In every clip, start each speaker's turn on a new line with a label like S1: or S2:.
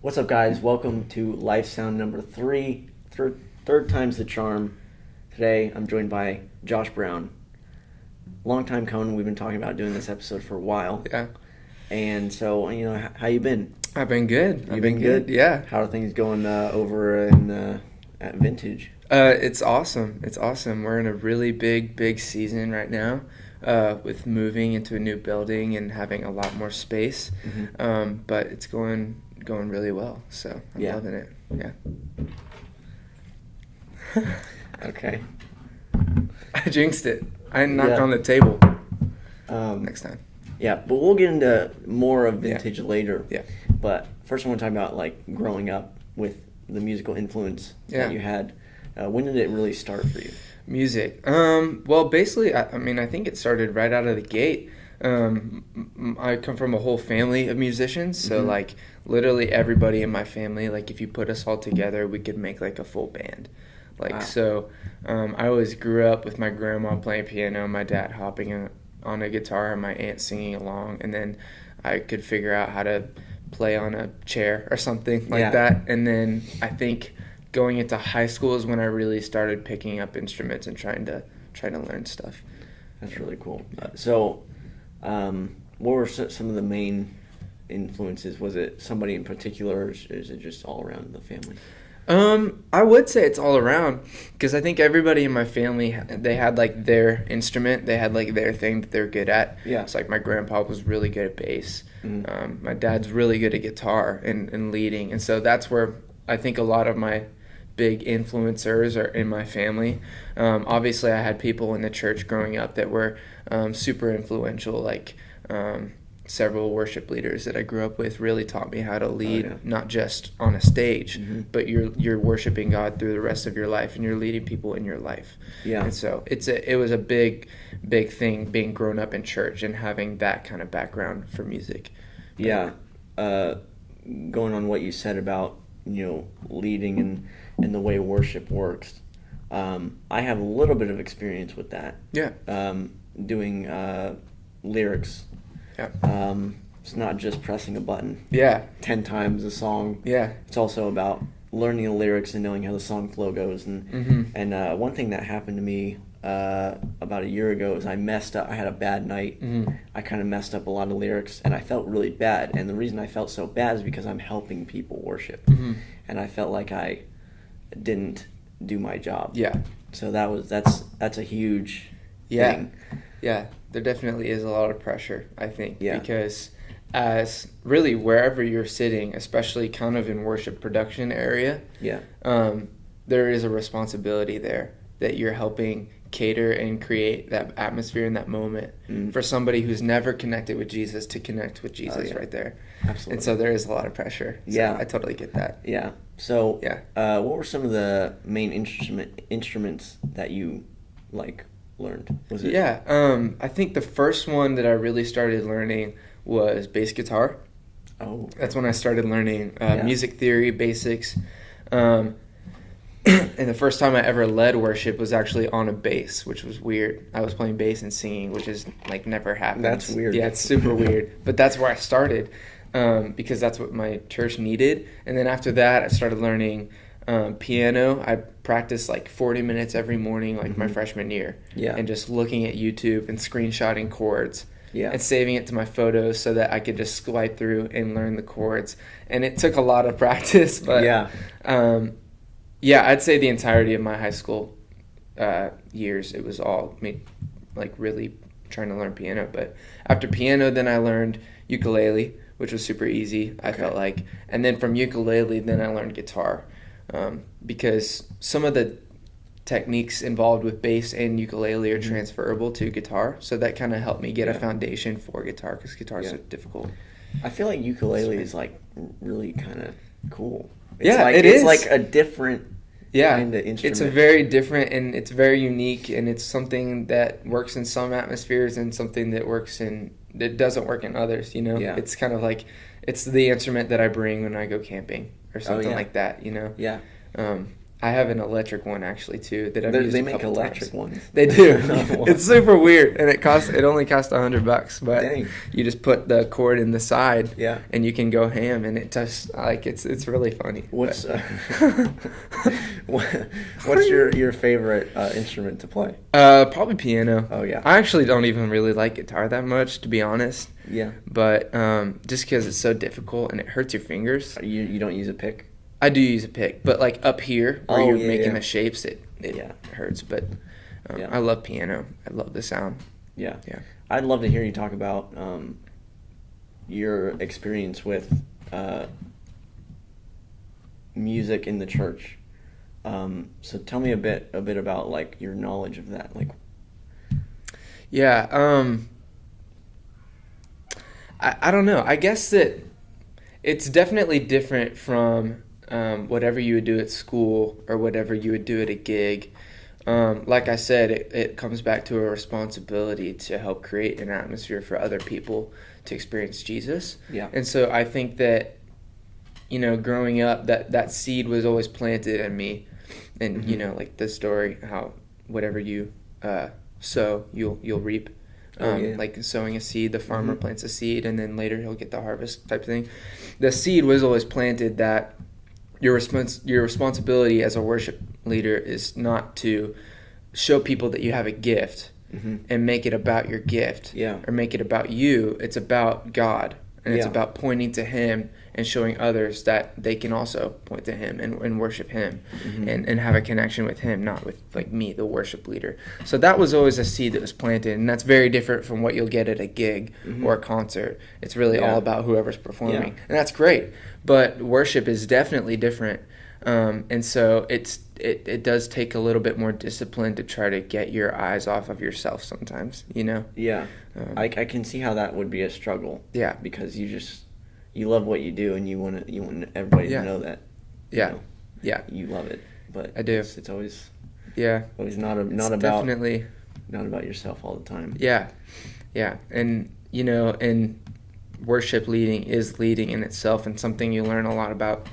S1: What's up, guys? Welcome to Life Sound number third time's the charm. Today, I'm joined by Josh Brown. Long time coming. We've been talking about doing this episode for a while.
S2: Yeah.
S1: And so, how you been?
S2: I've been good.
S1: You've been good?
S2: Yeah.
S1: How are things going over at Vintage?
S2: It's awesome. It's awesome. We're in a really big season right now, with moving into a new building and having a lot more space.
S1: Mm-hmm.
S2: But it's going really well. So I'm loving it. Yeah.
S1: Okay.
S2: I jinxed it. I knocked on the table. Next time.
S1: Yeah, but we'll get into more of Vintage later.
S2: Yeah.
S1: But first I want to talk about growing up with the musical influence that you had. When did it really start for you?
S2: Music. Well, basically, I think it started right out of the gate. I come from a whole family of musicians, so literally everybody in my family, if you put us all together, we could make a full band.
S1: Wow.
S2: So I always grew up with my grandma playing piano, my dad hopping on a guitar, and my aunt singing along, and then I could figure out how to play on a chair or something like that. And then I think going into high school is when I really started picking up instruments and trying to learn stuff.
S1: That's really cool. So what were some of the main influences? Was it somebody in particular, or is it just all around the family?
S2: I would say it's all around, because I think everybody in my family, they had their instrument, they had their thing that they're good at.
S1: Yeah.
S2: It's my grandpa was really good at bass.
S1: Mm-hmm.
S2: My dad's really good at guitar and leading, and so that's where I think a lot of my big influencers are in my family. Obviously, I had people in the church growing up that were super influential, several worship leaders that I grew up with really taught me how to lead, not just on a stage, but you're worshiping God through the rest of your life, and you're leading people in your life. Yeah. And so it was a big thing being grown up in church and having that kind of background for music.
S1: Yeah. Going on what you said about, leading and the way worship works. I have a little bit of experience with that.
S2: Yeah.
S1: Doing lyrics.
S2: Yeah.
S1: It's not just pressing a button.
S2: Yeah.
S1: 10 times a song.
S2: Yeah.
S1: It's also about learning the lyrics and knowing how the song flow goes. And one thing that happened to me about a year ago is I messed up. I had a bad night. I kind of messed up a lot of lyrics, and I felt really bad. And the reason I felt so bad is because I'm helping people worship. And I felt like I didn't do my job.
S2: Yeah.
S1: So that's a huge thing.
S2: Yeah. There definitely is a lot of pressure, I think, because as really wherever you're sitting, especially kind of in worship production area, there is a responsibility there that you're helping cater and create that atmosphere in that moment for somebody who's never connected with Jesus to connect with Jesus right there.
S1: Absolutely.
S2: And so there is a lot of pressure. So I totally get that.
S1: Yeah. So what were some of the main instruments that you learned? Was it?
S2: I think the first one that I really started learning was bass guitar.
S1: Oh. Okay.
S2: That's when I started learning music theory basics. And the first time I ever led worship was actually on a bass, which was weird. I was playing bass and singing, which is never happened.
S1: That's weird.
S2: Yeah, it's super weird. But that's where I started, because that's what my church needed. And then after that, I started learning piano. I practiced 40 minutes every morning, my freshman year. Yeah. And just looking at YouTube and screenshotting chords. Yeah. And saving it to my photos so that I could just swipe through and learn the chords. And it took a lot of practice, but I'd say the entirety of my high school years, it was all me, really trying to learn piano. But after piano, then I learned ukulele, which was super easy, I felt like. And then from ukulele, then I learned guitar, because some of the techniques involved with bass and ukulele are transferable to guitar. So that kind of helped me get a foundation for guitar, because guitars are difficult.
S1: I feel like ukulele is really kind of cool.
S2: It is.
S1: It's a different kind of instrument.
S2: It's a very different, and it's very unique, and it's something that works in some atmospheres and something that doesn't work in others, Yeah. It's kind of it's the instrument that I bring when I go camping or something like that,
S1: Yeah.
S2: I have an electric one actually too that I've used
S1: They
S2: a
S1: make
S2: couple
S1: electric
S2: times.
S1: ones.
S2: They do.
S1: Oh.
S2: It's super weird, and it only costs $100, but
S1: Dang.
S2: you just put the cord in the side,
S1: Yeah.
S2: and you can go ham, and it just like it's really funny.
S1: What's what's your favorite instrument to play?
S2: Probably piano.
S1: Oh yeah.
S2: I actually don't even really like guitar that much, to be honest.
S1: Yeah.
S2: But just because it's so difficult and it hurts your fingers.
S1: You don't use a pick?
S2: I do use a pick, but like up here where you're making
S1: yeah.
S2: the shapes, it hurts. But I love piano. I love the sound.
S1: Yeah.
S2: Yeah.
S1: I'd love to hear you talk about your experience with music in the church. So tell me a bit about like your knowledge of that. Like.
S2: Yeah. I don't know. I guess that it's definitely different from whatever you would do at school or whatever you would do at a gig. Like I said, it comes back to a responsibility to help create an atmosphere for other people to experience Jesus.
S1: Yeah.
S2: And so I think that, growing up, that seed was always planted in me. And, like the story, how whatever you sow, you'll reap. Like sowing a seed, the farmer plants a seed, and then later he'll get the harvest type thing. The seed was always planted that your responsibility as a worship leader is not to show people that you have a gift and make it about your gift or make it about you. It's about God, and it's about pointing to Him and showing others that they can also point to Him and worship Him and have a connection with Him, not with like me, the worship leader. So that was always a seed that was planted, and that's very different from what you'll get at a gig or a concert. It's really all about whoever's performing, and that's great. But worship is definitely different, and so it does take a little bit more discipline to try to get your eyes off of yourself sometimes.
S1: Yeah, I can see how that would be a struggle.
S2: Yeah,
S1: because you love what you do, and you want everybody to know that. You love it, but
S2: I do.
S1: It's always
S2: always
S1: not about
S2: definitely
S1: not about yourself all the time.
S2: Yeah, and and worship leading is leading in itself, and something you learn a lot about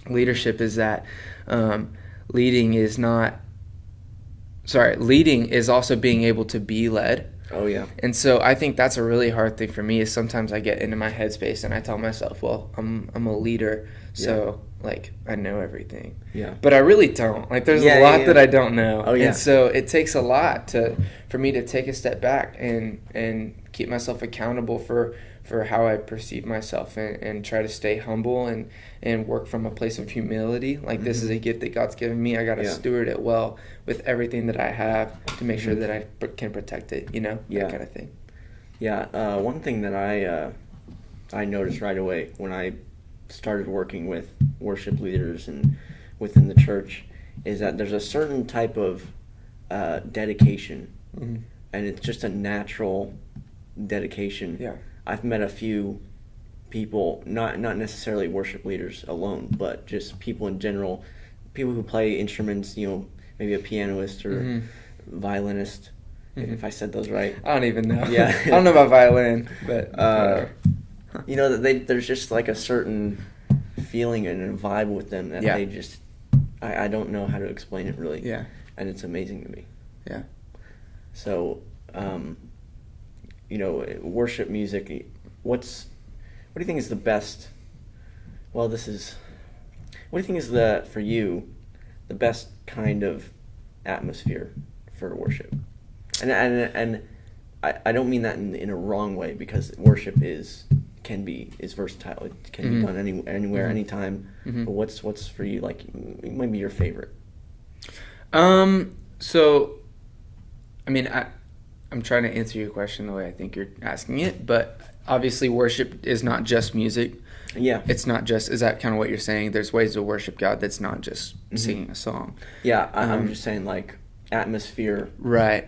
S2: leadership is that leading is also being able to be led.
S1: Oh yeah.
S2: And so I think that's a really hard thing for me, is sometimes I get into my headspace and I tell myself, well, I'm a leader, so like I know everything. Yeah. But I really don't. Like there's a lot that I don't know. Oh yeah. And so it takes a lot for me to take a step back and keep myself accountable for how I perceive myself and try to stay humble and work from a place of humility. Like this is a gift that God's given me. I got to steward it well with everything that I have to make sure that I can protect it, that kind of thing. Yeah.
S1: One thing that I noticed right away when I started working with worship leaders and within the church is that there's a certain type of dedication, and it's just a natural dedication. Yeah. I've met a few people, not necessarily worship leaders alone, but just people in general, people who play instruments, maybe a pianist or violinist, if I said those right.
S2: I don't even know. Yeah. I don't know about violin, but
S1: there's just like a certain feeling and a vibe with them that they just, I don't know how to explain it really. Yeah. And it's amazing to me. Yeah. So, worship music, what do you think is the best, what do you think is for you, the best kind of atmosphere for worship? And I don't mean that in a wrong way, because worship is versatile. It can be done anywhere, anytime. But what's for you, like, maybe your favorite?
S2: So, I mean, I'm trying to answer your question the way I think you're asking it, but obviously worship is not just music. Yeah. It's not just, is that kind of what you're saying? There's ways to worship God that's not just singing a song.
S1: Yeah, I'm just saying, like, atmosphere.
S2: Right.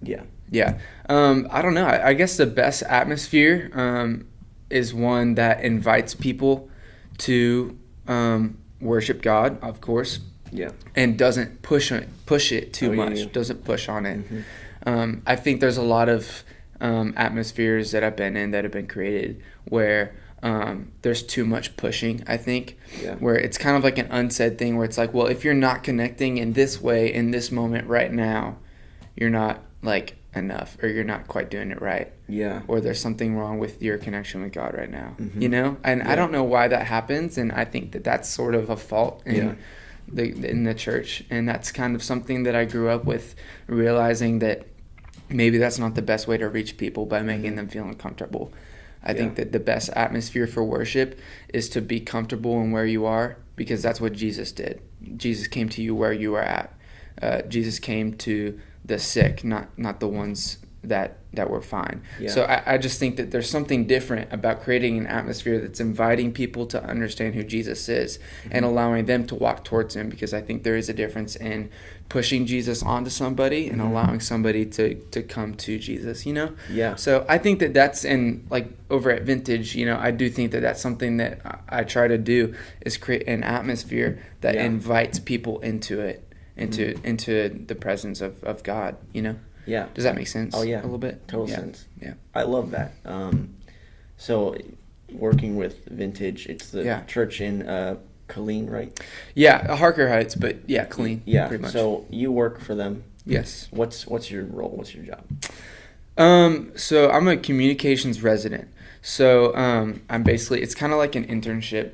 S1: Yeah.
S2: Yeah. I don't know. I guess the best atmosphere is one that invites people to worship God, of course. Yeah. And doesn't push it too much. Yeah. Doesn't push on it. I think there's a lot of atmospheres that I've been in that have been created where there's too much pushing, I think,
S1: Yeah.
S2: where it's kind of like an unsaid thing where it's like, well, if you're not connecting in this way, in this moment right now, you're not like enough, or you're not quite doing it right.
S1: Yeah.
S2: Or there's something wrong with your connection with God right now,
S1: Mhm.
S2: you know? And
S1: Yeah.
S2: I don't know why that happens. And I think that that's sort of a fault in the church. And that's kind of something that I grew up with, realizing that maybe that's not the best way to reach people by making them feel uncomfortable. I think that the best atmosphere for worship is to be comfortable in where you are, because that's what Jesus did. Jesus came to you where you are at. Jesus came to the sick, not the ones that were fine.
S1: Yeah.
S2: So I just think that there's something different about creating an atmosphere that's inviting people to understand who Jesus is and allowing them to walk towards him, because I think there is a difference in pushing Jesus onto somebody and allowing somebody to come to Jesus, you know?
S1: Yeah.
S2: So I think that that's like over at Vintage, you know, I do think that that's something that I try to do, is create an atmosphere that invites people into it, into the presence of God, you know?
S1: Yeah.
S2: Does that make sense?
S1: Oh, yeah.
S2: A little bit?
S1: Total
S2: Yeah.
S1: sense.
S2: Yeah.
S1: I love that. So working with Vintage, it's the church in Killeen, right?
S2: Yeah, Harker Heights, but yeah, clean.
S1: Yeah.
S2: Pretty much.
S1: So you work for them.
S2: Yes.
S1: What's your role? What's your job?
S2: So I'm a communications resident. So I'm basically, it's kind of like an internship,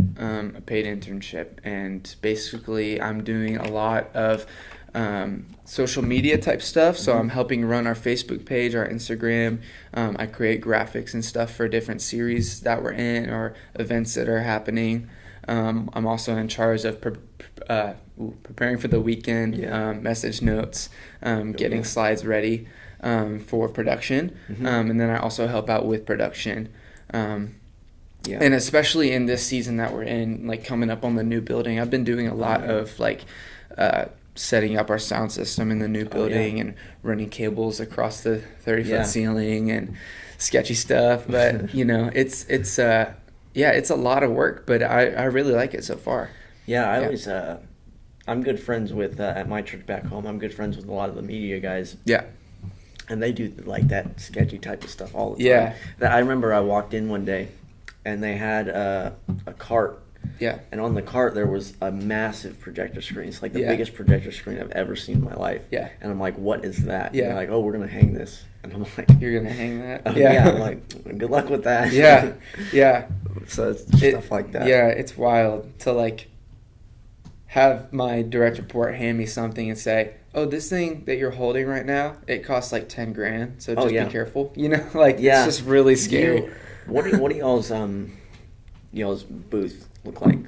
S2: a paid internship, and basically I'm doing a lot of social media type stuff. So I'm helping run our Facebook page, our Instagram. I create graphics and stuff for different series that we're in or events that are happening. I'm also in charge of preparing for the weekend, message notes, getting slides ready for production. And then I also help out with production. And especially in this season that we're in, like coming up on the new building, I've been doing a lot of like setting up our sound system in the new building and running cables across the 30-foot ceiling and sketchy stuff. But, you know, it's a lot of work, but I really like it so far.
S1: Yeah, I always, I'm good friends with, at my church back home, I'm good friends with a lot of the media guys.
S2: Yeah.
S1: And they do like that sketchy type of stuff all the time.
S2: Yeah.
S1: I remember I walked in one day and they had a cart.
S2: Yeah.
S1: And on the cart there was a massive projector screen. It's like the biggest projector screen I've ever seen in my life.
S2: Yeah.
S1: And I'm like, what is that?
S2: Yeah.
S1: And they're like, oh, we're going to hang this. And I'm like,
S2: you're going to hang that?
S1: I'm like, good luck with that.
S2: Yeah. Yeah.
S1: So it's stuff like that.
S2: Yeah, it's wild to like have my direct report hand me something and say, oh, this thing that you're holding right now, it costs like $10,000, so just be careful. You know, like it's just really scary.
S1: What do y'all's booth look like?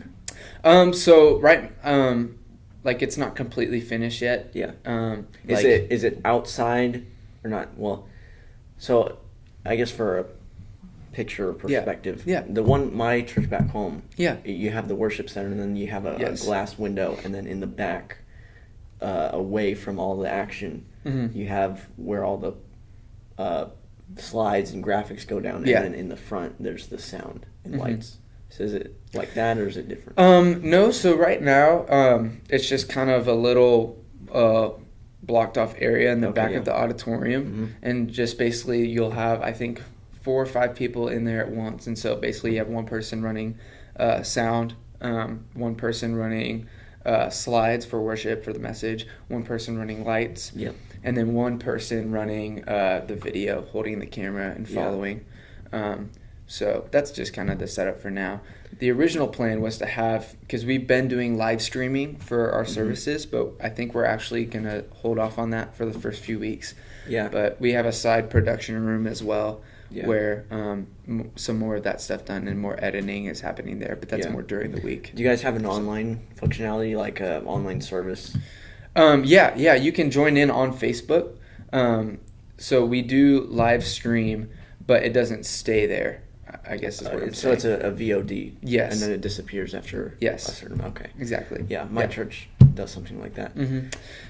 S2: So like it's not completely finished yet.
S1: Yeah. Is
S2: Is
S1: it outside or not? Well, so I guess for a picture perspective, the one my church back home, you have the worship center and then you have a glass window, and then in the back, away from all the action, you have where all the slides and graphics go down, and then in the front there's the sound and lights. So is it like that or is it different?
S2: No, so right now it's just kind of a little blocked off area in the back of the auditorium, and just basically you'll have, I think, 4 or 5 people in there at once, and so basically you have one person running sound, one person running slides for worship for the message, one person running lights, and then one person running the video, holding the camera and following. So that's just kind of the setup for now. The original plan was to have, because we've been doing live streaming for our services, but I think we're actually going to hold off on that for the first few weeks.
S1: Yeah.
S2: But we have a side production room as well, where some more of that stuff done and more editing is happening there, but that's more during the week.
S1: Do you guys have an online functionality, like an online service?
S2: Yeah, you can join in on Facebook. So we do live stream, but it doesn't stay there, I guess is what I'm saying.
S1: So it's a VOD?
S2: Yes.
S1: And then it disappears after a certain amount? Okay.
S2: Exactly.
S1: Yeah, my church does something like that.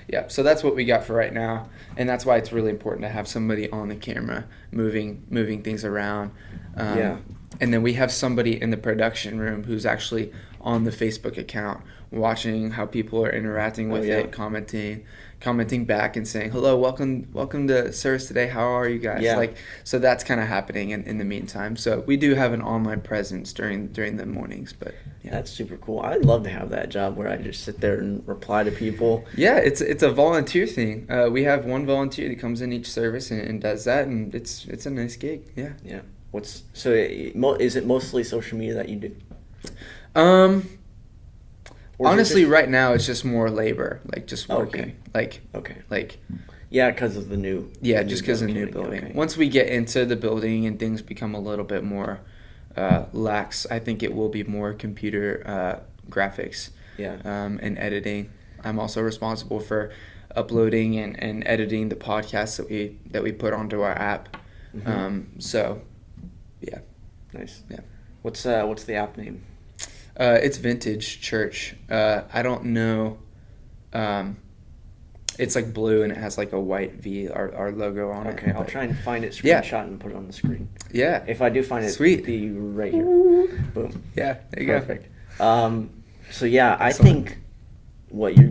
S2: Yeah, so that's what we got for right now, and that's why it's really important to have somebody on the camera moving things around. And then we have somebody in the production room who's actually on the Facebook account, watching how people are interacting with it, commenting back and saying, hello, welcome to service today. How are you guys?
S1: Yeah.
S2: So that's kind of happening in the meantime. So we do have an online presence during the mornings, but yeah.
S1: That's super cool. I'd love to have that job where I just sit there and reply to people.
S2: Yeah, it's a volunteer thing. We have one volunteer that comes in each service and does that, and it's a nice gig. Yeah.
S1: Yeah. Is it mostly social media that you do?
S2: Honestly, right now it's just more labor, like just working.
S1: Okay. Yeah, because of the new.
S2: Yeah, just because of the new building. Okay. Once we get into the building and things become a little bit more lax, I think it will be more computer graphics.
S1: Yeah.
S2: And editing. I'm also responsible for uploading and editing the podcasts that we put onto our app.
S1: Mm-hmm.
S2: So, yeah.
S1: Nice.
S2: Yeah.
S1: What's the app name?
S2: It's Vintage Church. I don't know. It's like blue and it has like a white V, our logo on it.
S1: Okay, I'll try and find it, screenshot, and put it on the screen.
S2: Yeah.
S1: If I do find it,
S2: sweet.
S1: It'll be right here. Boom.
S2: Yeah, there you
S1: Perfect. So yeah, I think what you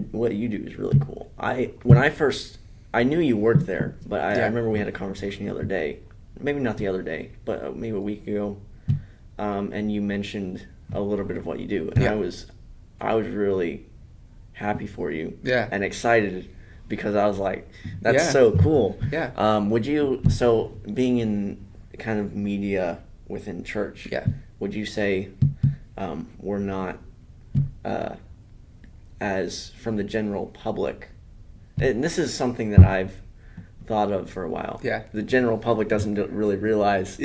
S1: do is really cool. I knew you worked there, but I remember we had a conversation the other day. Maybe not the other day, but maybe a week ago. And you mentioned a little bit of what you do, and I was really happy for you.
S2: Yeah.
S1: And excited because I was like, that's so cool.
S2: Yeah.
S1: So being in kind of media within church, would you say we're not as from the general public, and this is something that I've thought of for a while.
S2: Yeah.
S1: The general public doesn't really realize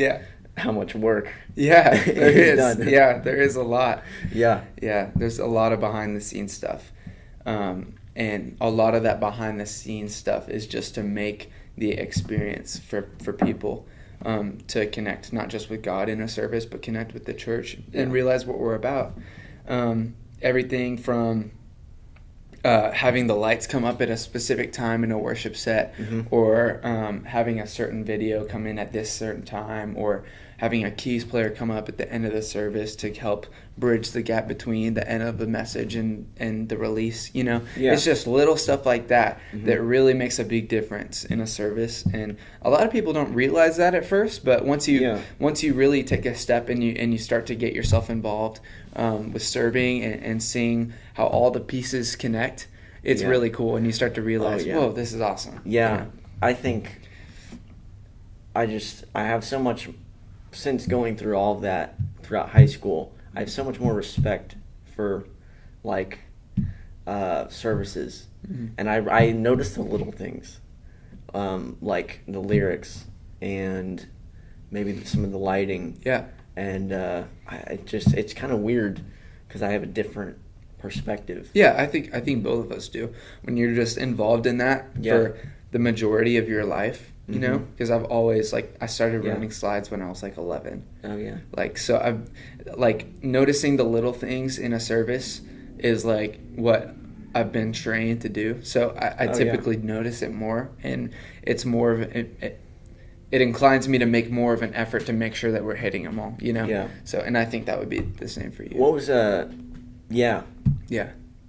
S1: how much work
S2: there is.
S1: done.
S2: Yeah, there is a lot.
S1: Yeah.
S2: Yeah, there's a lot of behind the scenes stuff. And a lot of that behind the scenes stuff is just to make the experience for people to connect not just with God in a service, but connect with the church and realize what we're about. Everything from having the lights come up at a specific time in a worship set, or having a certain video come in at this certain time, or having a keys player come up at the end of the service to help bridge the gap between the end of the message and the release. It's just little stuff like that that really makes a big difference in a service. And a lot of people don't realize that at first, but once you really take a step and you start to get yourself involved with serving and seeing how all the pieces connect, it's really cool, and you start to realize, whoa, this is awesome.
S1: I think I have so much, since going through all of that throughout high school, I have so much more respect for services, and I noticed the little things, like the lyrics and maybe some of the lighting. And it's kind of weird because I have a different perspective.
S2: Yeah, I think both of us do. When you're just involved in that for the majority of your life, you know, because I've always I started running slides when I was 11.
S1: Oh yeah.
S2: So I've noticing the little things in a service is what I've been trained to do. So I typically notice it more, and it's more of it inclines me to make more of an effort to make sure that we're hitting them all, So, and I think that would be the same for you.
S1: What was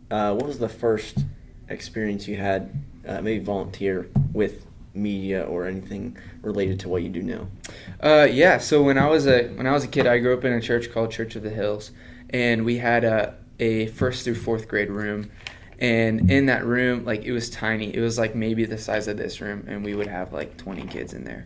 S1: what was the first experience you had, maybe volunteer with media or anything related to what you do now?
S2: So when I was a kid, I grew up in a church called Church of the Hills, and we had a first through fourth grade room. And in that room, it was tiny. It was maybe the size of this room, and we would have 20 kids in there.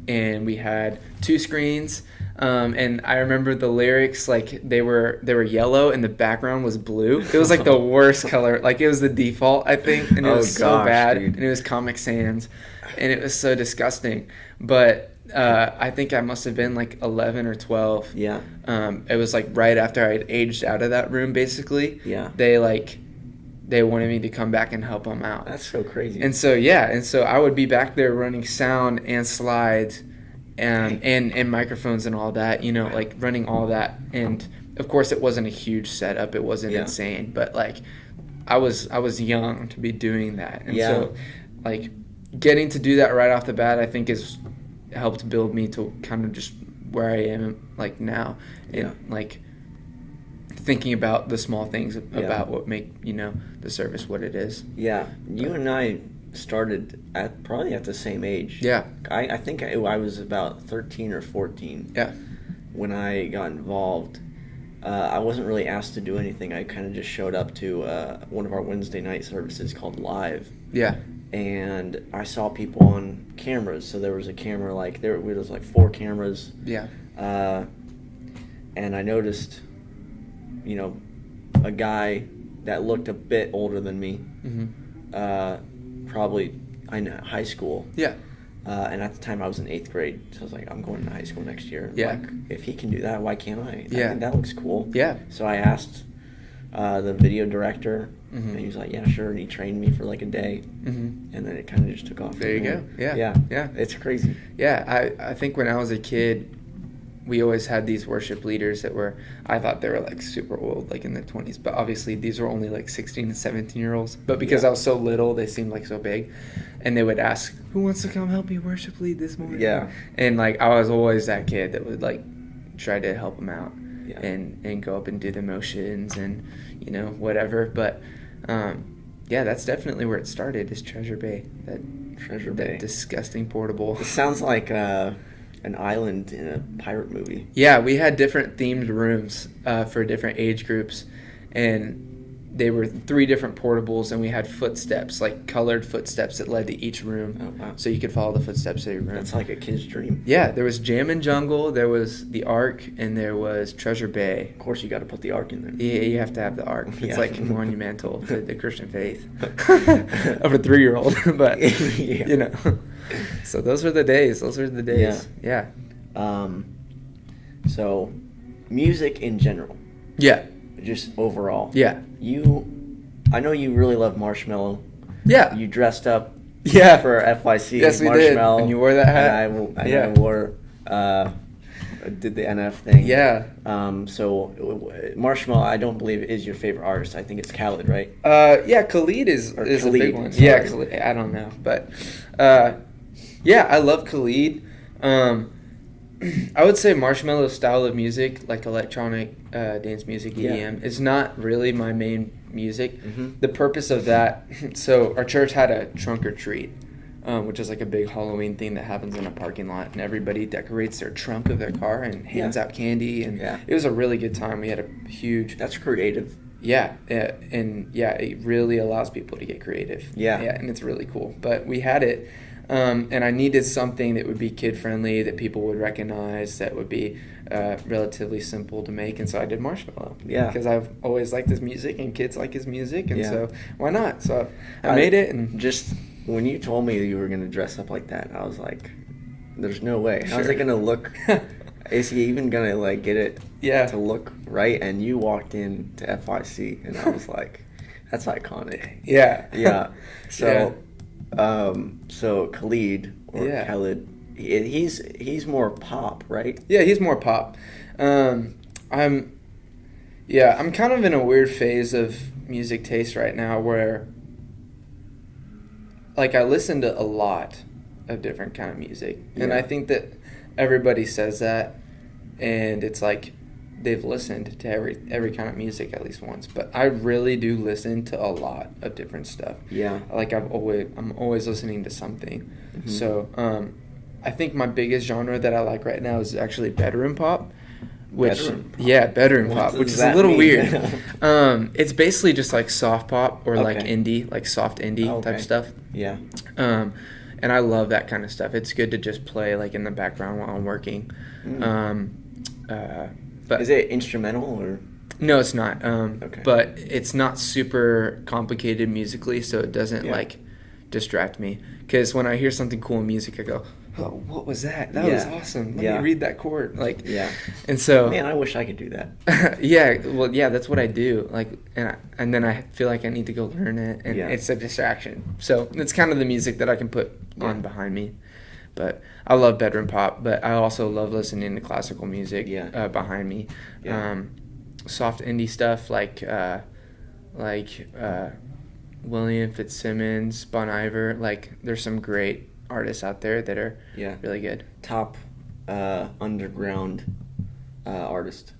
S2: And we had 2 screens, and I remember the lyrics, they were yellow and the background was blue. It was the worst color. It was the default, I think, and it was so bad. Dude. And it was Comic Sans, and it was so disgusting. But I think I must have been 11 or 12.
S1: Yeah.
S2: It was right after I had aged out of that room, basically.
S1: Yeah.
S2: They wanted me to come back and help them out.
S1: That's so crazy.
S2: And so I would be back there running sound and slides and microphones and all that, running all that. And of course it wasn't a huge setup. It wasn't insane, but I was young to be doing that. And so getting to do that right off the bat, I think has helped build me to kind of just where I am now. And thinking about the small things about what make the service what it is.
S1: Yeah, you and I started probably at the same age.
S2: Yeah,
S1: I think I was about 13 or 14.
S2: Yeah.
S1: When I got involved. I wasn't really asked to do anything. I kind of just showed up to one of our Wednesday night services called Live.
S2: Yeah.
S1: And I saw people on cameras. So there was a camera, there was 4 cameras.
S2: Yeah.
S1: And I noticed, a guy that looked a bit older than me. Mm-hmm. Probably high school.
S2: Yeah.
S1: And at the time I was in 8th grade, so I was like, I'm going to high school next year.
S2: Yeah.
S1: If he can do that, why can't I?
S2: Yeah.
S1: I think that looks cool.
S2: Yeah.
S1: So I asked the video director,
S2: mm-hmm.
S1: and he was like, yeah, sure. And he trained me for a day. Mm-hmm. And then it kind of just took off.
S2: There you go. Yeah.
S1: Yeah.
S2: Yeah.
S1: It's crazy.
S2: Yeah. I think when I was a kid, we always had these worship leaders I thought they were super old, in their 20s, but obviously these were only 16 and 17-year-olds. But because I was so little, they seemed so big, and they would ask, "Who wants to come help me worship lead this morning?"
S1: Yeah.
S2: And I was always that kid that would try to help them out,
S1: yeah.
S2: and go up and do the motions and whatever. But that's definitely where it started, is Treasure Bay. That disgusting portable.
S1: It sounds like an island in a pirate movie.
S2: Yeah, we had different themed rooms for different age groups, and they were 3 different portables, and we had footsteps, colored footsteps that led to each room.
S1: Oh, wow.
S2: So you could follow the footsteps of your room.
S1: That's like a kid's dream.
S2: Yeah, there was Jammin' Jungle, there was the Ark, and there was Treasure Bay.
S1: Of course, you got to put the Ark in there.
S2: Yeah, you have to have the Ark. It's
S1: Yeah.
S2: Monumental to the Christian faith of a 3-year-old, but
S1: Yeah.
S2: So those are the days. Yeah.
S1: So, music in general.
S2: Yeah.
S1: Just overall.
S2: Yeah.
S1: I know you really love Marshmallow.
S2: Yeah.
S1: You dressed up.
S2: Yeah.
S1: For FYC.
S2: Yes, we
S1: Marshmallow.
S2: did. And you wore that hat.
S1: And I wore. Did the NF thing.
S2: Yeah.
S1: So Marshmallow, I don't believe is your favorite artist. I think it's Khaled, right?
S2: Yeah, Khalid is
S1: Khalid,
S2: a big one.
S1: sorry.
S2: Yeah, Khalid, I don't know, but yeah, I love Khalid. I would say Marshmallow's style of music, electronic dance music, EDM, is not really my main music. Mm-hmm. The purpose of that, so our church had a trunk or treat, which is a big Halloween thing that happens in a parking lot, and everybody decorates their trunk of their car and hands out candy, and it was a really good time. We had a huge...
S1: That's creative.
S2: Yeah, and it really allows people to get creative. Yeah, and it's really cool. But we had it, and I needed something that would be kid-friendly, that people would recognize, that would be relatively simple to make, and so I did Marshmallow. Yeah. Because I've always liked his music, and kids like his music, and so why not? So I made it, and...
S1: Just when you told me you were going to dress up like that, I was like, there's no way.
S2: Sure.
S1: How's it going to look? Is he even going to get it to look right? And you walked in to FYC, and I was like, that's iconic.
S2: Yeah.
S1: Yeah. So, so Khalid or Khaled, he's more pop, right?
S2: Yeah, he's more pop. I'm kind of in a weird phase of music taste right now where I listen to a lot of different kind of music. And I think that everybody says that, and it's they've listened to every kind of music at least once. But I really do listen to a lot of different stuff. Yeah. I'm always listening to something. Mm-hmm. So I think my biggest genre that I like right now is actually bedroom pop. Bedroom pop, which is a little weird. It's basically just soft pop or indie, soft indie type stuff. Yeah. And I love that kind of stuff. It's good to just play in the background while I'm working. But
S1: is it instrumental or?
S2: No, it's not. But it's not super complicated musically, so it doesn't distract me. Because when I hear something cool in music, I go, "Oh, what was that? That was awesome. Let me read that chord." And so,
S1: man, I wish I could do that.
S2: That's what I do. And then I feel like I need to go learn it, and it's a distraction. So it's kind of the music that I can put on behind me. But I love bedroom pop, but I also love listening to classical music behind me. Soft indie stuff like William Fitzsimmons, Bon Iver. There's some great artists out there that are really good.
S1: Top underground artist.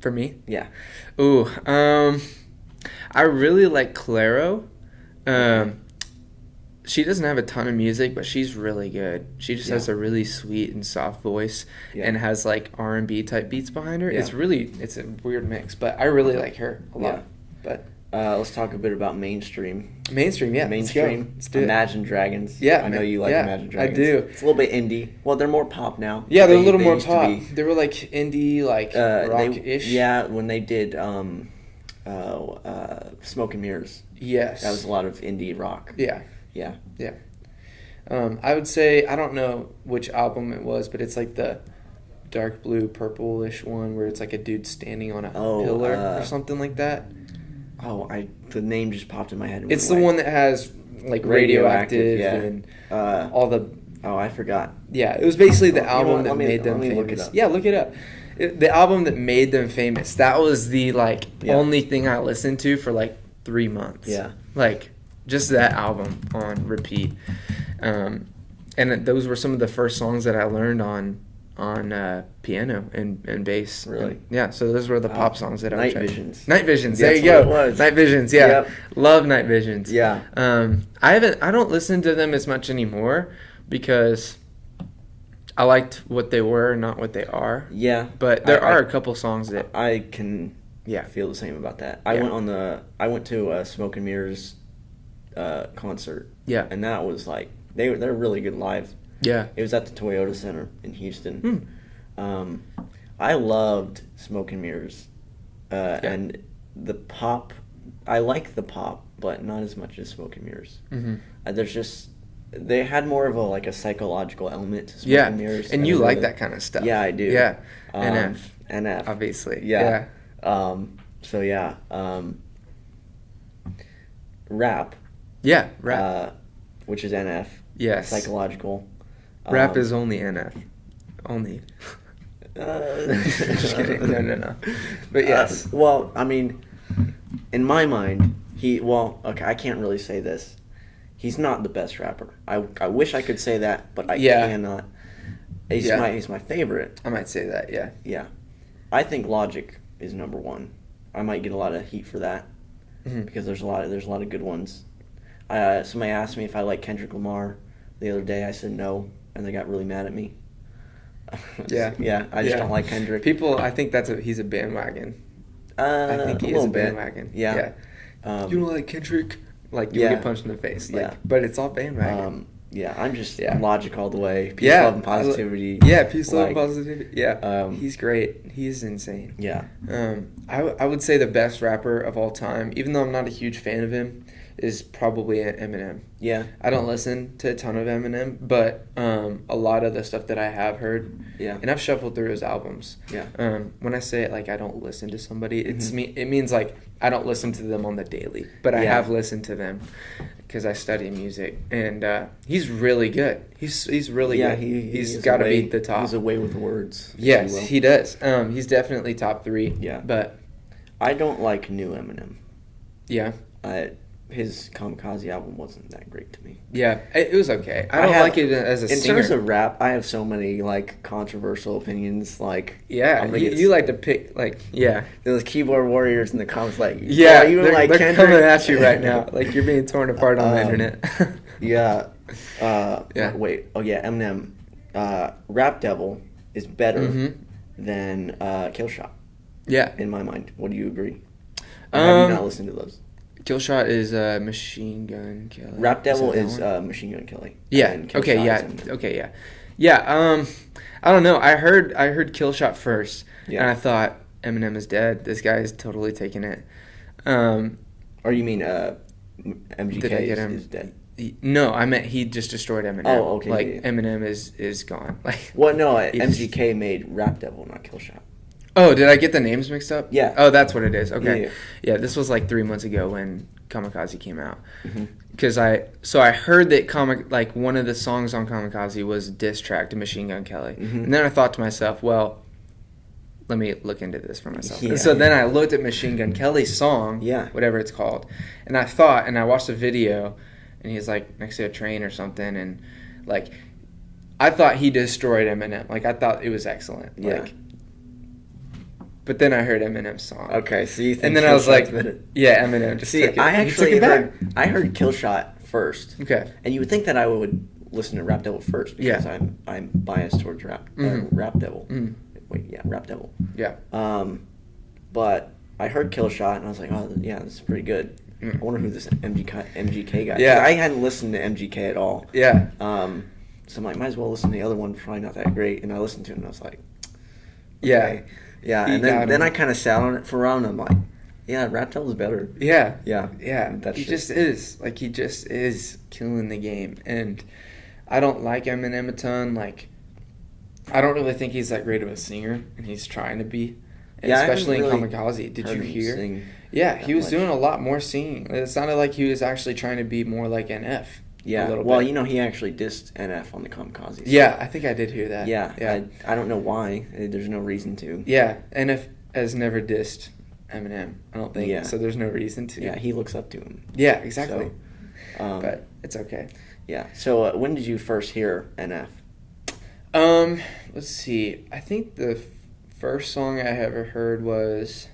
S2: For me?
S1: Yeah.
S2: Ooh, I really like Clairo. She doesn't have a ton of music, but she's really good. She just has a really sweet and soft voice and has like R&B type beats behind her. Yeah. It's a weird mix, but I really like her a lot. But
S1: let's talk a bit about mainstream.
S2: Mainstream, yeah.
S1: Mainstream. Let's do it. Imagine Dragons.
S2: Yeah.
S1: I know you like Imagine Dragons.
S2: I do.
S1: It's a little bit indie. Well, they're more pop now.
S2: Yeah, they're a little more pop. They were like indie, like rock-ish.
S1: When they did Smoke and Mirrors.
S2: Yes.
S1: That was a lot of indie rock.
S2: Yeah.
S1: Yeah.
S2: Yeah. I would say, I don't know which album it was, but it's like the dark blue, purplish one where it's like a dude standing on a pillar or something like that.
S1: The name just popped in my head.
S2: It's the one that has like radioactive and all the.
S1: Oh, I forgot.
S2: Yeah, it was basically the album that made them famous.
S1: Look it up.
S2: Yeah, look it up. The album that made them famous. That was the only thing I listened to for like 3 months.
S1: Yeah.
S2: Like just that album on repeat. And those were some of the first songs that I learned on piano and bass.
S1: Really?
S2: Yeah, so those were the pop songs that I would try. Night Visions. There you go. Night Visions. Yeah. Yep. Love Night Visions.
S1: Yeah.
S2: I don't listen to them as much anymore because I liked what they were, not what they are.
S1: Yeah.
S2: But there are a couple songs that
S1: I can feel the same about that. I went to a Smoke and Mirrors concert.
S2: Yeah.
S1: And that was like they're really good live.
S2: Yeah.
S1: It was at the Toyota Center in Houston. I loved Smoke and Mirrors. And the pop, I like the pop, but not as much as Smoke and Mirrors. They had more of a psychological element to Smoke and Mirrors.
S2: And you like that kind of stuff.
S1: Yeah, I do.
S2: Yeah.
S1: NF.
S2: Obviously.
S1: Yeah. Rap.
S2: Yeah, rap.
S1: Which is NF.
S2: Yes.
S1: Psychological.
S2: Rap is only NF. Only. Just kidding. No. But yes.
S1: Well, I mean, in my mind, I can't really say this. He's not the best rapper. I wish I could say that, but I cannot. He's my favorite.
S2: I might say that, yeah.
S1: Yeah. I think Logic is number one. I might get a lot of heat for that because there's a lot of good ones. Somebody asked me if I like Kendrick Lamar the other day. I said no, and they got really mad at me.
S2: Yeah.
S1: I just don't like Kendrick.
S2: People, I think he's a bandwagon. I think he is a bandwagon.
S1: Yeah.
S2: You don't like Kendrick? Like, you'll get punched in the face. But it's all bandwagon.
S1: I'm just Logic all the way. Peace, love, and positivity.
S2: Peace, love, and positivity. Yeah, he's great. He's insane.
S1: Yeah.
S2: I would say the best rapper of all time, even though I'm not a huge fan of him, is probably Eminem. Yeah. I don't listen to a ton of Eminem, but a lot of the stuff that I have heard, and I've shuffled through his albums. Yeah. When I say I don't listen to somebody, it means I don't listen to them on the daily, but I have listened to them because I study music, and he's really good. He's really good. He's got to beat the top.
S1: He's a way with words.
S2: Yes, he does. He's definitely top 3. Yeah. But
S1: I don't like new Eminem.
S2: Yeah.
S1: His Kamikaze album wasn't that great to me.
S2: Yeah, it was okay. I don't like it as a singer.
S1: In terms of rap, I have so many controversial opinions.
S2: You like to pick
S1: those keyboard warriors in the comments.
S2: They're
S1: Kendrick?
S2: coming at you right now. You're being torn apart on the internet.
S1: Wait. Oh yeah, Eminem. Rap Devil is better than Killshot. Yeah. In my mind, what do you agree? Have you not listened to those?
S2: Killshot is Machine Gun Kelly.
S1: Rap Devil is Machine Gun Kelly.
S2: Yeah. Okay. Yeah. Okay. Yeah. Yeah. I don't know. I heard Killshot first, and I thought Eminem is dead. This guy is totally taking it.
S1: Or you mean MGK is dead?
S2: No, I meant he just destroyed Eminem.
S1: Oh, okay.
S2: Eminem is gone.
S1: MGK made Rap Devil, not Killshot.
S2: Oh, did I get the names mixed up?
S1: Yeah.
S2: Oh, that's what it is. Okay. Yeah, this was 3 months ago when Kamikaze came out. Because I heard that one of the songs on Kamikaze was a diss track to Machine Gun Kelly. And then I thought to myself, well, let me look into this for myself. And so then I looked at Machine Gun Kelly's song, whatever it's called, and I watched a video, and he's next to a train or something, and I thought he destroyed Eminem. I thought it was excellent. But then I heard Eminem's song.
S1: Okay, so you think?
S2: And then I was like, yeah, Eminem. Just
S1: see,
S2: took it.
S1: I
S2: He took
S1: actually
S2: it back.
S1: heard Killshot first.
S2: Okay.
S1: And you would think that I would listen to Rap Devil first because
S2: Yeah.
S1: I'm biased towards Rap Devil.
S2: Mm.
S1: Wait, yeah, Rap Devil.
S2: Yeah.
S1: But I heard Killshot and I was like, oh yeah, this is pretty good. I wonder who this MGK guy is.
S2: Yeah.
S1: I hadn't listened to MGK at all.
S2: Yeah.
S1: So I'm like, might as well listen to the other one. Probably not that great. And I listened to it and I was like,
S2: Yeah.
S1: okay. Yeah.
S2: He
S1: And
S2: got
S1: then
S2: him.
S1: I kind of sat on it for a round. And I'm like, yeah, Rap Devil's better.
S2: Yeah.
S1: Yeah.
S2: Yeah.
S1: That
S2: He
S1: shit.
S2: just is. Like, he just is killing the game. And I don't like Eminem a ton. Like, I don't really think he's that great of a singer. And he's trying to be. And
S1: Yeah, I
S2: especially in
S1: haven't really
S2: Kamikaze. Did
S1: heard
S2: you
S1: him
S2: hear?
S1: sing
S2: Yeah,
S1: that
S2: he was
S1: much.
S2: doing a lot more singing. It sounded like he was actually trying to be more like NF.
S1: Yeah.
S2: A little
S1: Well,
S2: bit.
S1: you know, he actually dissed NF on the Kamikaze.
S2: Yeah, I think I did hear that.
S1: Yeah.
S2: Yeah.
S1: I don't know why. There's no reason to.
S2: Yeah, NF has never dissed Eminem, I don't think.
S1: Yeah.
S2: So there's no reason to.
S1: Yeah, he looks up to him.
S2: Yeah, exactly.
S1: So,
S2: But it's okay.
S1: yeah. So when did you first hear NF?
S2: Let's see. I think the first song I ever heard was.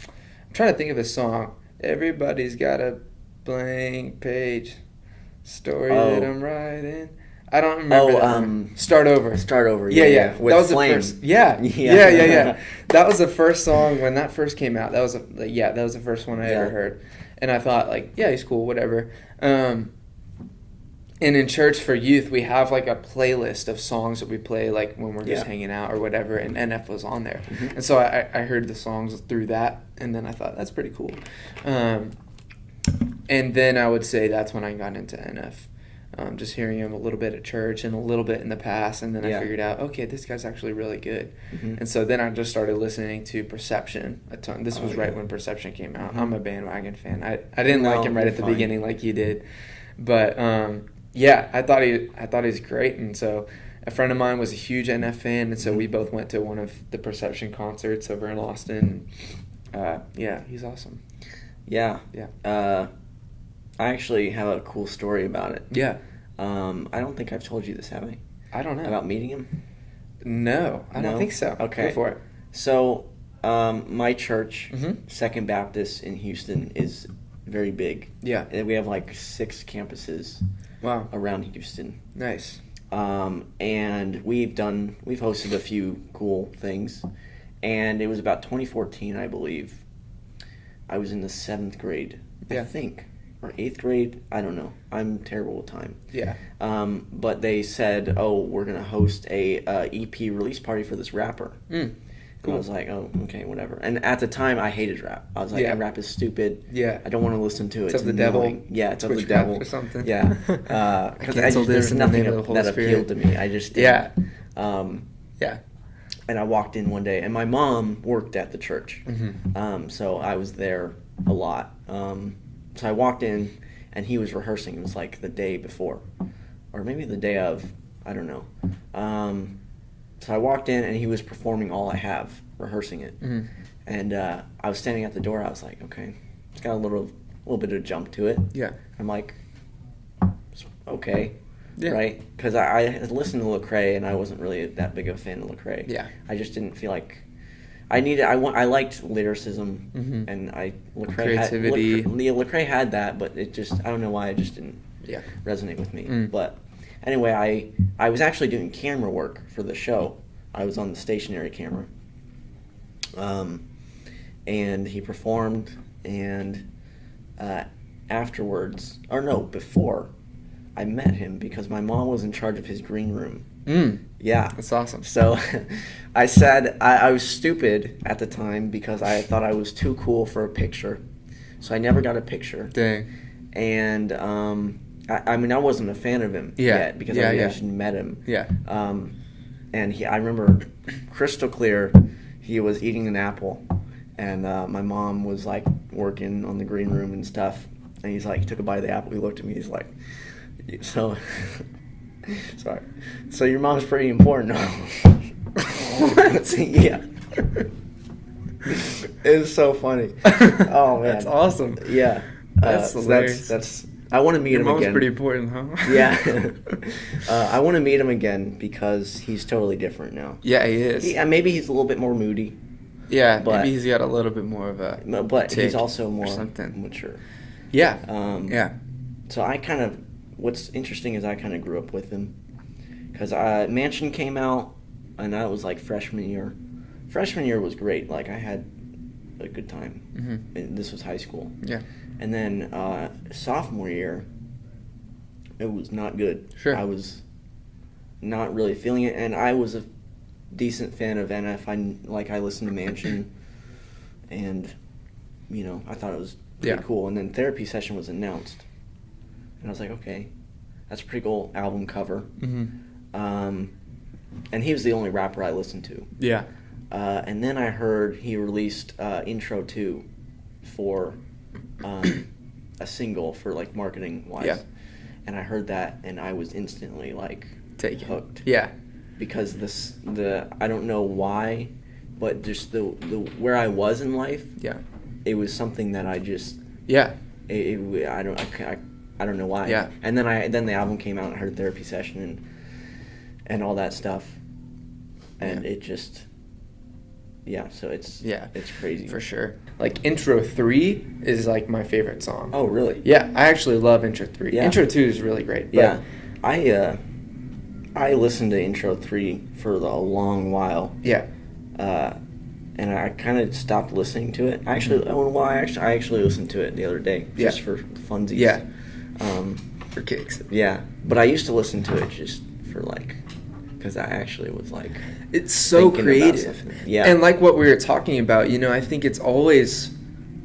S2: I'm trying to think of the song. Everybody's got a blank page. Story that I'm writing. I don't remember. That. Start Over.
S1: Start Over.
S2: Yeah.
S1: With
S2: That was
S1: Flame.
S2: the first. Yeah. Yeah. That was the first song when that first came out. That was the first one I ever heard, and I thought like, yeah, he's cool, whatever. And in church for youth, we have like a playlist of songs that we play like when we're just hanging out or whatever, and NF was on there, and so I heard the songs through that, and then I thought that's pretty cool. And then I would say that's when I got into NF. Just hearing him a little bit at church and a little bit in the past, and then I figured out, okay, this guy's actually really good. And so then I just started listening to Perception a ton. This was right when Perception came out. I'm a bandwagon fan. I didn't like him right at the beginning like you did, but yeah, I thought he was great. And so a friend of mine was a huge NF fan, and so we both went to one of the Perception concerts over in Austin. Yeah, he's awesome.
S1: Yeah.
S2: Yeah.
S1: I actually have a cool story about it.
S2: Yeah.
S1: I don't think I've told you this, have I?
S2: I don't know.
S1: About meeting him?
S2: No, I don't think so.
S1: Okay.
S2: Go for it.
S1: So, my church, Second Baptist in Houston, is very big.
S2: Yeah.
S1: And we have like 6 campuses
S2: Wow.
S1: around Houston.
S2: Nice.
S1: And we've hosted a few cool things. And it was about 2014, I believe. I was in the 7th grade, I think. Or 8th grade, I don't know. I'm terrible with time.
S2: Yeah.
S1: But they said, "Oh, we're gonna host a EP release party for this rapper."
S2: Cool.
S1: And I was like, "Oh, okay, whatever." And at the time, I hated rap. I was like, "That rap is stupid.
S2: Yeah.
S1: I don't want to listen to it.
S2: It's of the
S1: annoying."
S2: devil.
S1: Yeah, it's of the
S2: Witchcraft
S1: devil
S2: or something.
S1: Yeah, because
S2: canceled this
S1: there's
S2: in the
S1: nothing
S2: name of the Holy
S1: that
S2: Spirit.
S1: appealed to me. I just
S2: Yeah.
S1: didn't.
S2: Yeah.
S1: And I walked in one day, and my mom worked at the church, so I was there a lot. So I walked in, and he was rehearsing. It was like the day before, or maybe the day of. I don't know. So I walked in, and he was performing All I Have, rehearsing it. And I was standing at the door. I was like, okay, it's got a little bit of jump to it.
S2: Yeah.
S1: I'm like, okay.
S2: Yeah.
S1: Right? Because I had listened to Lecrae, and I wasn't really that big of a fan of Lecrae.
S2: Yeah.
S1: I just didn't feel like I liked lyricism, and
S2: creativity.
S1: Lecrae had that, but it just, I don't know why, it just didn't resonate with me. But anyway, I was actually doing camera work for the show. I was on the stationary camera. And he performed, and afterwards, or no, before, I met him because my mom was in charge of his green room. Yeah.
S2: That's awesome.
S1: So I said I was stupid at the time because I thought I was too cool for a picture. So I never got a picture.
S2: Dang.
S1: And I mean, I wasn't a fan of him yet because I just met him.
S2: Yeah.
S1: And I remember crystal clear, he was eating an apple, and my mom was like working on the green room and stuff. And he's like, he took a bite of the apple. He looked at me. He's like, so, sorry. So your mom's pretty important. Yeah. It was so funny. Oh man,
S2: That's awesome.
S1: Yeah,
S2: That's hilarious.
S1: That's. I want to meet
S2: Your
S1: him
S2: mom's
S1: again.
S2: pretty important, huh?
S1: Yeah. I want to meet him again because he's totally different now.
S2: Yeah, he is.
S1: Maybe he's a little bit more moody.
S2: Yeah,
S1: but
S2: maybe he's got a little bit more of a
S1: but
S2: tick
S1: he's also more
S2: something.
S1: mature.
S2: Yeah.
S1: Yeah. So what's interesting is I kind of grew up with him because Mansion came out, and that was like freshman year. Freshman year was great. Like I had a good time.
S2: Mm-hmm.
S1: And this was high school.
S2: Yeah.
S1: And then sophomore year, it was not good.
S2: Sure.
S1: I was not really feeling it, and I was a decent fan of NF. I listened to Mansion, and I thought it was pretty cool. And then Therapy Session was announced, and I was like, okay, that's a pretty cool album cover.
S2: Mm-hmm.
S1: And he was the only rapper I listened to.
S2: Yeah.
S1: And then I heard he released Intro 2 for a single for like marketing wise.
S2: Yeah.
S1: And I heard that, and I was instantly like hooked.
S2: Yeah.
S1: Because I don't know why, but just the where I was in life.
S2: Yeah.
S1: It was something that I just.
S2: Yeah.
S1: I don't know why.
S2: Yeah.
S1: And then the album came out, and I heard Therapy Session and all that stuff, and it just. Yeah, so it's crazy.
S2: For sure. Like Intro 3 is like my favorite song.
S1: Oh, really?
S2: Yeah, I actually love Intro 3.
S1: Yeah.
S2: Intro 2 is really great.
S1: Yeah. I listened to Intro 3 for a long while.
S2: Yeah.
S1: And I kind of stopped listening to it. I actually listened to it the other day just for funsies.
S2: Yeah. For kicks.
S1: Yeah. But I used to listen to it just for like because I actually was like
S2: it's so creative.
S1: Yeah.
S2: And like what we were talking about, I think it's always,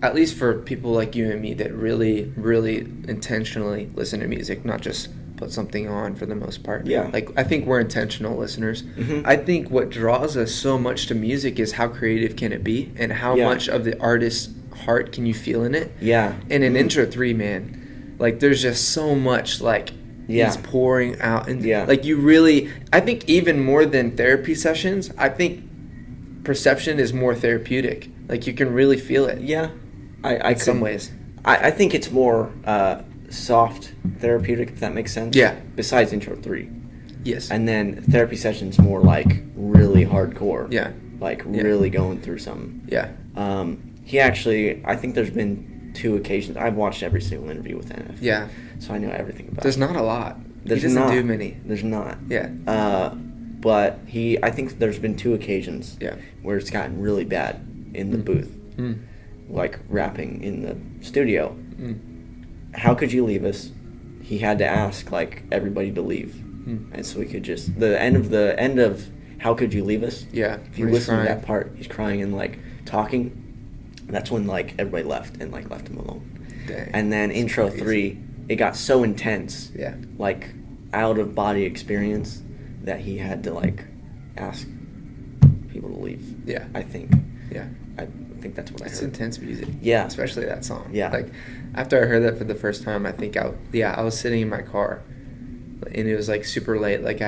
S2: at least for people like you and me that really, really intentionally listen to music, not just put something on for the most part.
S1: Yeah.
S2: Like I think we're intentional listeners.
S1: Mm-hmm.
S2: I think what draws us so much to music is how creative can it be and how much of the artist's heart can you feel in it.
S1: Yeah.
S2: And in Intro 3, man, like there's just so much like he's pouring out, and like you really, I think even more than therapy sessions, I think Perception is more therapeutic. Like you can really feel it.
S1: Yeah,
S2: in some ways.
S1: I think it's more soft therapeutic, if that makes sense.
S2: Yeah.
S1: Besides Intro 3.
S2: Yes.
S1: And then Therapy Session's more like really hardcore.
S2: Yeah.
S1: Like really going through something.
S2: Yeah.
S1: He actually, I think there's been 2 occasions. I've watched every single interview with NF.
S2: Yeah.
S1: So I know everything about
S2: There's
S1: it.
S2: not a lot.
S1: He
S2: doesn't do many.
S1: There's not.
S2: Yeah.
S1: But I think there's been 2 occasions where it's gotten really bad in the booth. Like rapping in the studio. How could you leave us? He had to ask like everybody to leave. And so we could just the end of How Could You Leave Us?
S2: Yeah.
S1: If you listen to that part, he's crying and like talking. That's when like everybody left and like left him alone.
S2: Dang.
S1: And then Intro 3, it got so intense.
S2: Yeah.
S1: Like out of body experience that he had to like ask people to leave.
S2: Yeah.
S1: I think.
S2: Yeah.
S1: I think that's what I heard.
S2: It's intense music.
S1: Yeah.
S2: Especially that song.
S1: Yeah.
S2: Like after I heard that for the first time, I think I was sitting in my car and it was like super late. Like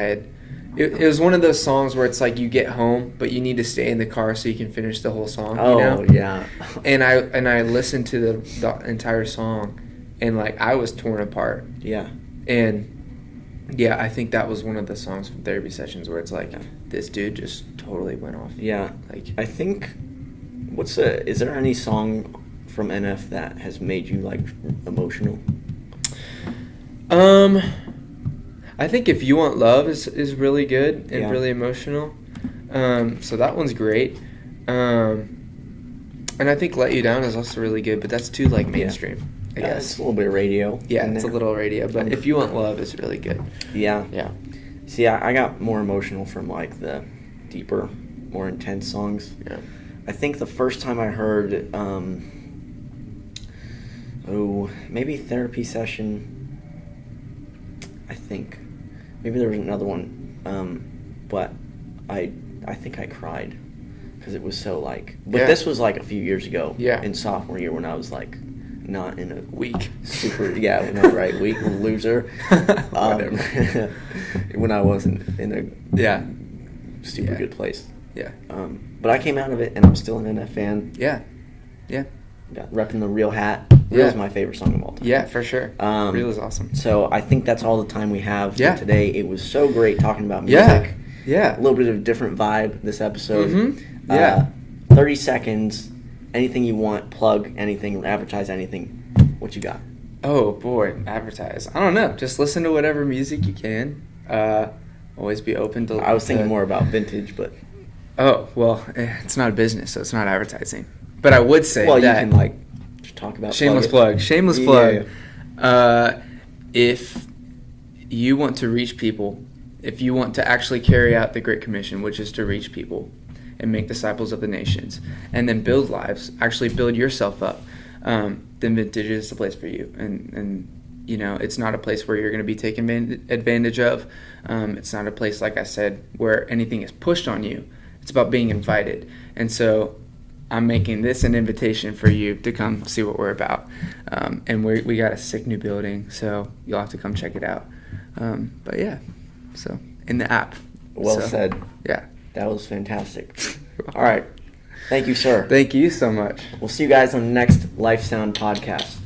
S2: it was one of those songs where it's like you get home, but you need to stay in the car so you can finish the whole song.
S1: Oh, yeah.
S2: And I listened to the entire song, and like I was torn apart.
S1: Yeah.
S2: And yeah, I think that was one of the songs from Therapy Sessions where it's like this dude just totally went off.
S1: Yeah.
S2: Like
S1: I think is there any song from NF that has made you like emotional?
S2: I think If You Want Love is really good and
S1: Yeah.
S2: really emotional. So that one's great. And I think Let You Down is also really good, but that's too like mainstream, I guess.
S1: It's a little bit of radio.
S2: Yeah,
S1: in
S2: it's a
S1: there.
S2: little radio, but If You Want Love is really good.
S1: Yeah.
S2: Yeah.
S1: See, I got more emotional from like the deeper, more intense songs.
S2: Yeah.
S1: I think the first time I heard, maybe Therapy Session. I think maybe there was another one, but I think I cried because it was so like. But this was like a few years ago.
S2: Yeah.
S1: In sophomore year when I was like not in a
S2: Weak.
S1: super weak loser.
S2: Whatever.
S1: When I wasn't in a super good place.
S2: Yeah.
S1: But I came out of it and I'm still an NF fan.
S2: Yeah. Yeah.
S1: Got repping the Real hat. Real is my favorite song of all time.
S2: Yeah, for sure. Real is awesome.
S1: So I think that's all the time we have for today. It was so great talking about
S2: Yeah.
S1: music.
S2: Yeah.
S1: A little bit of a different vibe this episode.
S2: Mm-hmm. Yeah.
S1: 30 seconds, anything you want, plug anything, advertise anything. What you got?
S2: Oh, boy, advertise. I don't know. Just listen to whatever music you can. Always be open to...
S1: I was thinking more about vintage, but...
S2: Oh, well, it's not a business, so it's not advertising. But I would say
S1: well,
S2: that...
S1: you can, like, just talk about...
S2: Shameless plug. Shameless plug. If you want to reach people, if you want to actually carry out the Great Commission, which is to reach people and make disciples of the nations, and then build lives, actually build yourself up, then vintage is the place for you. And you know, it's not a place where you're going to be taken advantage of. It's not a place, like I said, where anything is pushed on you. It's about being invited. And so I'm making this an invitation for you to come see what we're about. And we got a sick new building, so you'll have to come check it out. But yeah, so in the app.
S1: Well said.
S2: Yeah.
S1: That was fantastic. All right. Thank you, sir.
S2: Thank you so much.
S1: We'll see you guys on the next Life Sound podcast.